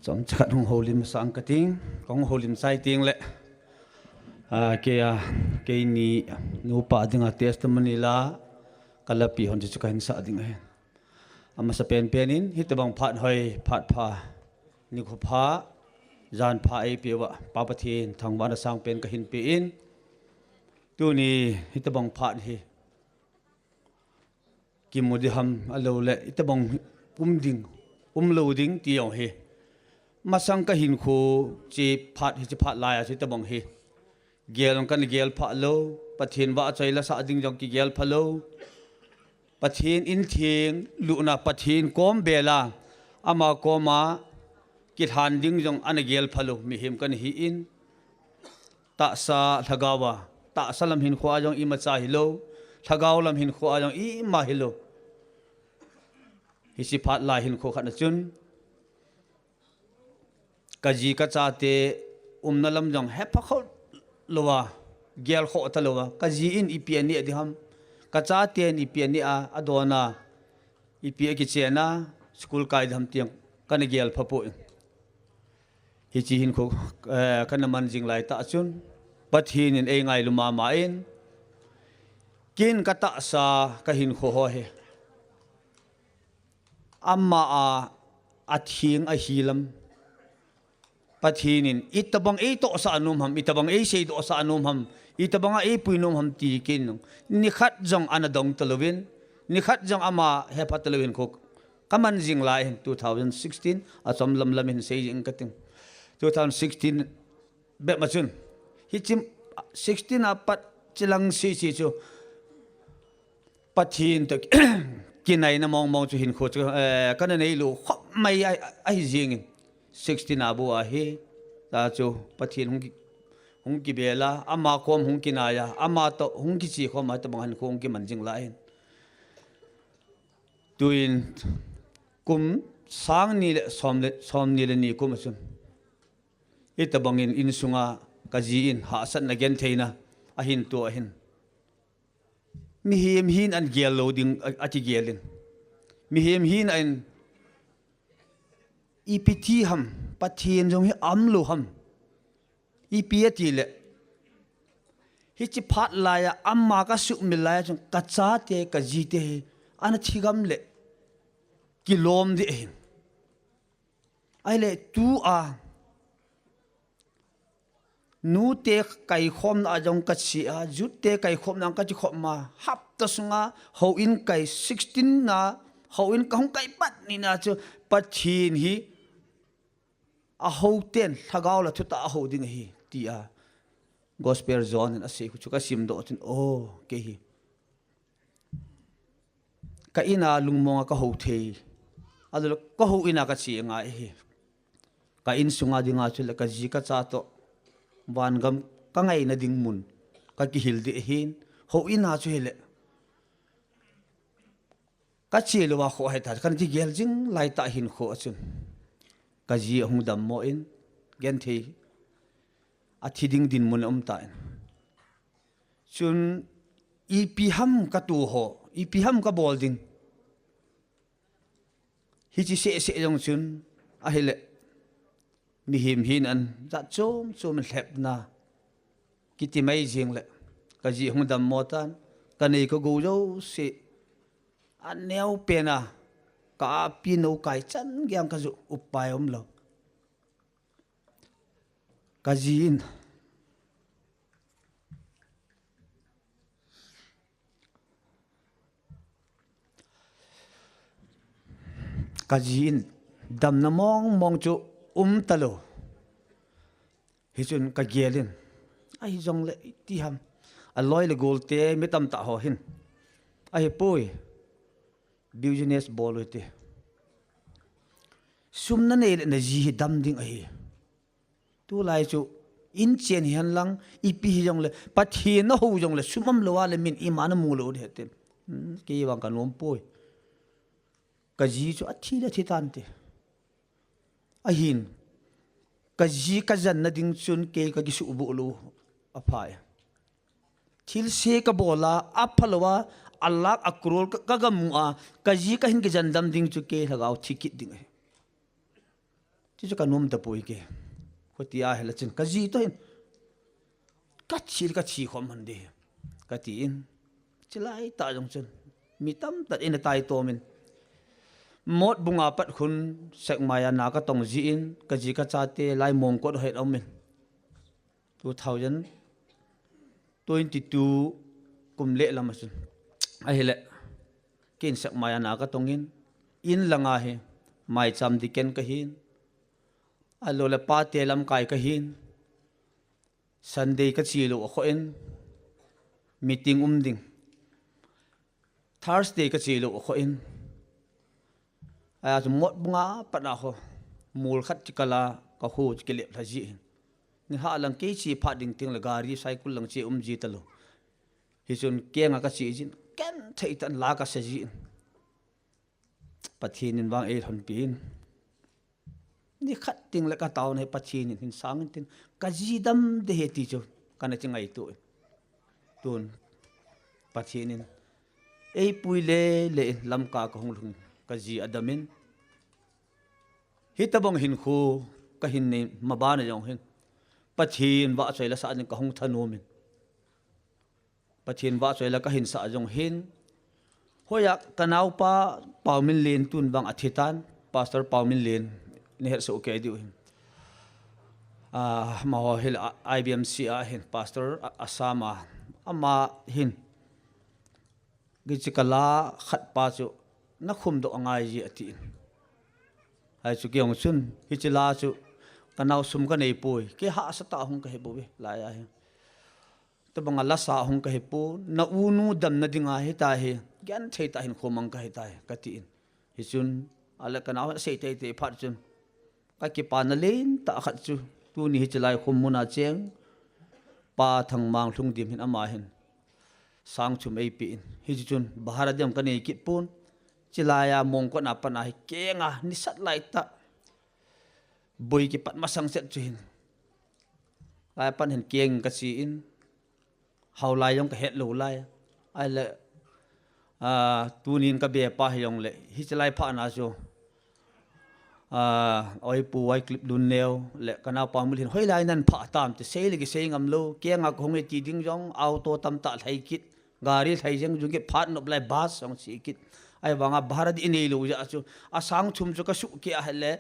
chom chat hong holim sang ka ting kong holim sai ting le ke ni nu pa dinga testimony la kalapi hon chu ka hin sa ding he ama sa pen penin hitabang phat hoi phat pha ni kho pha jan pha ai pewa pa pathin thangwa na sang pen ka hin pe in tu ni hitabang phat hi kimudi ham alo le hitabang ding lo ding ti yong he masang ka hin khu chi phat hi chi phat la ya chi tabang hi gel kan gel pha lo pathin wa chai la sa ding jong ki gel pha lo pathin in thing lu na pathin kom bela ama koma ki than ding jong an gel pha lo mi him kan hi in ta sa thagawa ta salam hin khwa jong i ma cha hi lo thagaw lam hin khwa jong i ma hi lo hi chi phat la hin kho khat na chun kaji ka cha te na lam jong he pha kho lowa gel kho ta lowa kaji in ipian ni adham ka cha te ni pian ni a adona ipia ki chena school kai dham tiang kan gel pha po hi chi hin kho kan man jing lai ta chun pathin in ei ngai luma ma in kin ka ta sa ka hin kho ho he amma a thing a hilam pathinin itabang e to sa anum ham itabang e sei do sa anum ham itabang e puinum ham ti kin ni khat jong anadong talowin ni khat jong ama he patalowin ko kaman jing lai 2016 asom lam lam hin sei jing kating 2016 be machun hi chim 16 apat chilang si chu pathin to kinai na mong chu hin kho chu kan nei lu khop mai ai jing 16 abu a he ta chu pathin hung ki bela ama khom hung kinaya ama to hung ki chi khom ta bang han khong ki manjing la hin tuin kum sang ni le som ni le ni kum sun ita bangin in sunga kaji in ha san na gen theina a hin to a hin mi him hin an gel loading ati gelin mi him hin an EPT ham pathin jong hi amlo ham EPT le hi chi phat la ya amma ka su milaya jong ka cha te ka ji te an thigam le kilom de hin ai le tu a nu te kai khom na jong ka chi a jut te kai khom na ka chi khom ma hap ta sunga ho in kai 16 na ho in ka hong kai pat ni na chu pathin hi a ho ten thagaw la thuta a ho ding hi ti a gospel zone a se chu ka sim do tin o ke hi ka ina lungmonga ka ho thei adul ka ho ina ka chi nga hi ka in sunga dinga chu la ka ji ka cha to wan gam ka ngai na ding mun ka ki hil de hin ho ina chu hele ka chi lo wa kho hai ta kan ji gel jing lai ta hin kho achun kaji hung dam mo in gen the a thiding din mun ta in chun ep ham ka tu ho ep ham ka bol ding hi chi se jong chun a hele mi him hin an za chom hlep na kiti mai jing le kaji hung dam mo tan ka nei ko go jo se an neo pena ka pino kai chan gyang ka zu upai lo kajin dam na mong chu talo hi chun ka gelin ai jong le ti ham aloi le gol te mitam ta ho hin ai poi business bol hote sumna ne na ji dam ding ai tu lai chu in chen hian lang ipi jong le pathi na ho jong le sumam lo wale min iman mu lo de te ke wang kan lom poi ka ji chu athi le thi tan te a hin ka ji ka jan na ding chun ke ka gi su bu lo a phai thil se ka bola aphalwa Allah akrol ka gamua kaji ka hin ke jandam ding chu ke lagaw thikit ding chứ cho cả nôm tập bùi kì có tia hay là chân cái gì thôi cái chi không hẳn đi cái tiền chỉ lại tại trong chân mi tâm tật in tại to mình một bung áp bắt khun sek maya na ka tong ji in ka ji ka cha te lai mong ko het om min 2022 kum le lam sun a hele kin sek maya na ka tong in langa he mai cham di ken ka hin alo le pa te lam kai ka hin Sunday ka chi lo ko en meeting ding Thursday ka chi lo ko en ai một bunga bắt nào ho mul khát chỉ kala ka hu chỉ lệ là gì ni ha lang cái chi phát đình tiếng là gari cycle lang chi gì talo hi chun kia nga ka chi jin ken thei tan la ka se ji pathin in wang e thon pin ni khát tiếng là ka tao này pathin in sang tin ka ji dam de he ti cho kana chi ngai tu tun pathin in ei pui le lam ka ka hong lung ka ji adamin hitabong hin khu ka hin ne mabana jong hin pathin wa choi la sa ni ka hong thanu min pathin wa choi la ka hin sa jong hin hoya kanau pa paumin len tun bang athitan pastor paumin len ni her so ke di hin ma ho hil IBMC a hin pastor asama ama hin gichikala khat pa chu na khum do angai ji ati ai chu kyong sun hichila chu kanau sum ka nei pui ke ha sa ta hung ka he bobe la ya he to bang la sa hung ka he pu na unu dam na dinga he ta he gyan thei ta hin khomang ka he ta ka ti in hi chun ala kanau se te te phat chun ka ki pa na len ta khat chu tu ni hichilai khum muna cheng pa thang mang thung dim hin ama hin sang chum ei pi in hi chun bahara dem ka nei kit pun chilaya mong ko na panai kenga ni sat lai ta boy ki pat masang set chuin lai pan hen keng ka si in how lai yong ka het lo lai ai le tunin ka be pa yong le hi chilai pha na jo oi pu ai clip dun neo le kana pa mul hin hoi lai nan pha tam te sei le ki sei ngam lo kenga ko nge ti ding jong auto tam ta thai kit gari thai jeng ju ke phat nop lai bas song si kit ai wanga bharat inei lo ja chu asang thum chu ka su ke a hele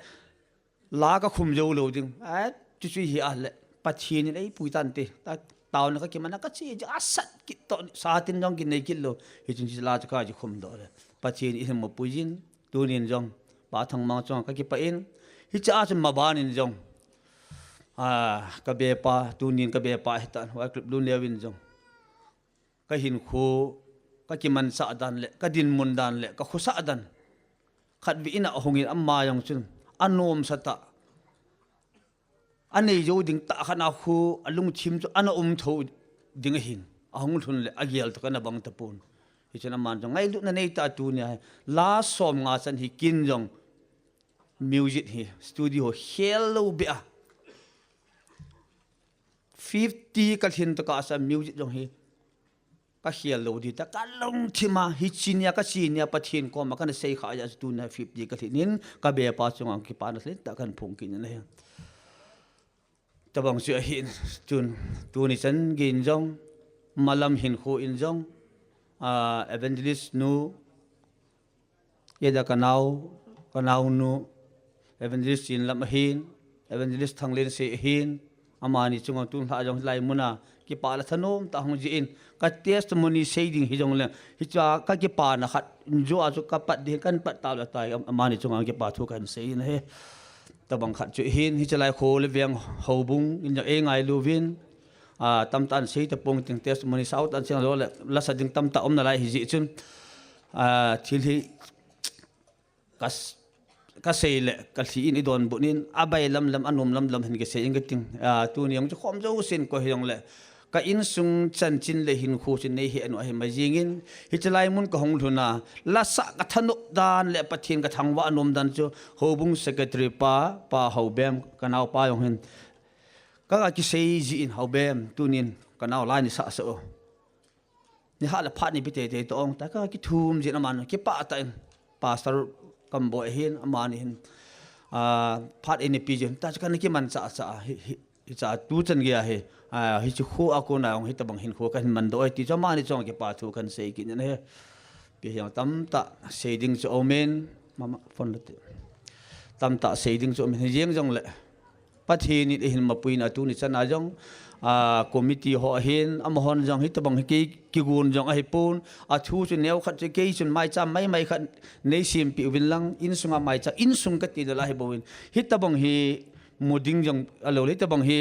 la ka khum jo lo ding a chu chu hi a le pathin nei pui tan te ta taw na ka ki mana ka chi ja asat ki to sa tin jong ki nei ki lo hi chun chi la cha ka ji khum do le pathin i mo pui jin tu nin jong ba thang ma chong ka ki pa in hi cha chu ma ban in jong ka be pa tu nin ka be pa hi tan wa clip lu lewin jong ka hin khu ka ki man sa dan le ka din mun dan le ka khu sa dan khat vi ina hongin amma yong chun anom sata anei jo ding ta khana khu alung chim chu ana tho ding hin ahong thun le agial to kana bang tapun hi chana man jong ngai lu na nei ta tu ne la som nga chan hi kin jong music hi studio hello bia 50 ka thin to ka sa music jong hi ka hial lo di ta ka long thima hi chinia ka chinia pathin ko ma kan sei kha ya tu na 50 ka thinin ka be pa chung ang ki pa na len ta kan phung kin na he ta bang chu hin tun tu ni chan gin jong malam hin khu in jong evangelist nu yeda kanau nu evangelist in lam hin evangelist thanglen se hin amani chung tu ha jong lai muna ki pa la thanom ta hong ji in ka testimony saying hi jong le hi cha ka ki pa na khat jo a chu ka pat de kan pat ta la tai amani chung ang ki pa thu kan sei na he ta bang khat chu hin hi chalai kho le veng hobung in ja e ngai lu vin tam tan sei ta pong ting testimony south an chang lo la sa ding tam ta om na lai hi ji chun thil hi ka sei le ka thi in idon bunin abai lam anom lam hin ge sei ing ting tu ni ang chu khom jo sin ko hi jong le ka in sung chan chin le hin khu chin nei hi anu hi ma jingin hi chalai mun ka hong thuna la sa ka thanu dan le pathin ka thangwa anom dan chu hobung secretary pa hobem kanau pa yong hin ka ki sei ji in hobem tunin kanau lai ni sa so ni ha la phat ni bite te tong ta ka ki thum ji na man ki pa ta in pastor kambo hin amani hin phát in pi jen ta kan ki man cha tu chan ge he hi chu khu a ko na ong hi ta bang hin khu kan man do ti cha ma ni chong ke pa thu kan sei ki ne pi yang tam ta shading cho omen mama phone le tam ta shading cho omen jeng jong le pathi ni hin ma puin atu ni chana jong committee ho hin am hon jong hi ta bang ki gun jong a hi pun a thu chu neu khat che ke chun mai cha mai khat nei sim pi win lang in sunga mai cha in sung ka ti da la hi bowin hi ta bang hi muding jong alo le ta bang hi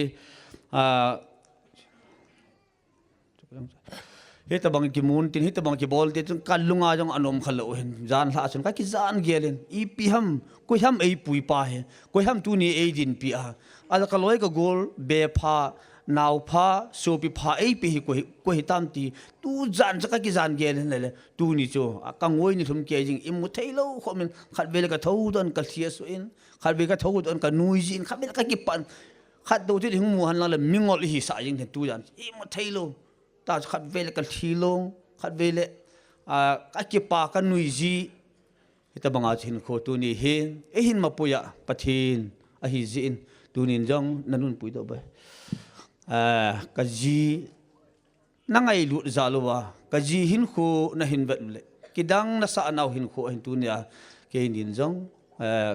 hi ta bang ki mun tin hi ta bang ki bol te chung kan lunga jong anom khalo hin jan hla chun ka ki jan gelen I pi ham ko ham ei pui pa he ko ham tu ni ei din pi a al ka loi ka gol be pha naw pha so pi pha ei pi ko hi tam ti tu jan ka ki jan gelen le tu ni cho ka ngoi ni thum ke jing imu thailo kho min khat be ka thau don ka thia so in khat be ka thau don ka nui jin khat be ka ki pan khat do ti hing mu han la le mingol hi sa jing tu jan imu thailo ta khát về là cái thi long khát về là các cái pa cái nuôi gì kita bangat hin kho tu ni hin ma puya pathin a hi zin tu nin jong nanun pui do ba ka ji na ngai lu za lo wa ka ji hin kho na hin vet le kidang na sa naw hin kho hin tu nia ke nin jong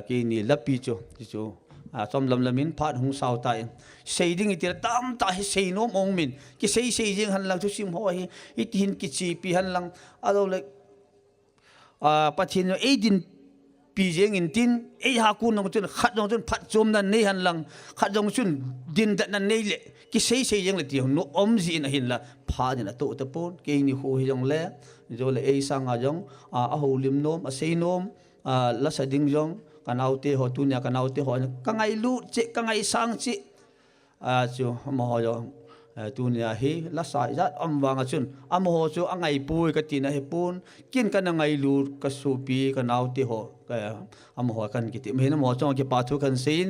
ke ni lapi cho som lam lamin phat hung sao ta sei ding itir tam ta hi sei no mong min ki sei jing han lang thu sim ho hi it hin ki chi pi han lang alo le pathin no e din pi jeng in tin e ha ku no chun khat no chun phat chom nan nei han lang khat jong chun din da nan nei le ki sei jeng le ti no om ji na hin la pha ni na to ta pon ke ni ho hi jong le jo le e sang a jong a ho lim nom a sei nom la sa ding jong kanau te ho tu nya kanau te ho ka ngai lu che ka ngai sang chi chu mo ho yo tu nya hi la sa zat am wanga chun am ho chu angai pui ka ti na he pun kin ka na ngai lu ka su pi kanau te ho ka am ho kan ki ti me na mo chong ki pa thu kan sin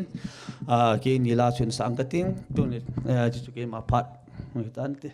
ki ni la chun sang ka ting tu ni chu ke ma phat tan te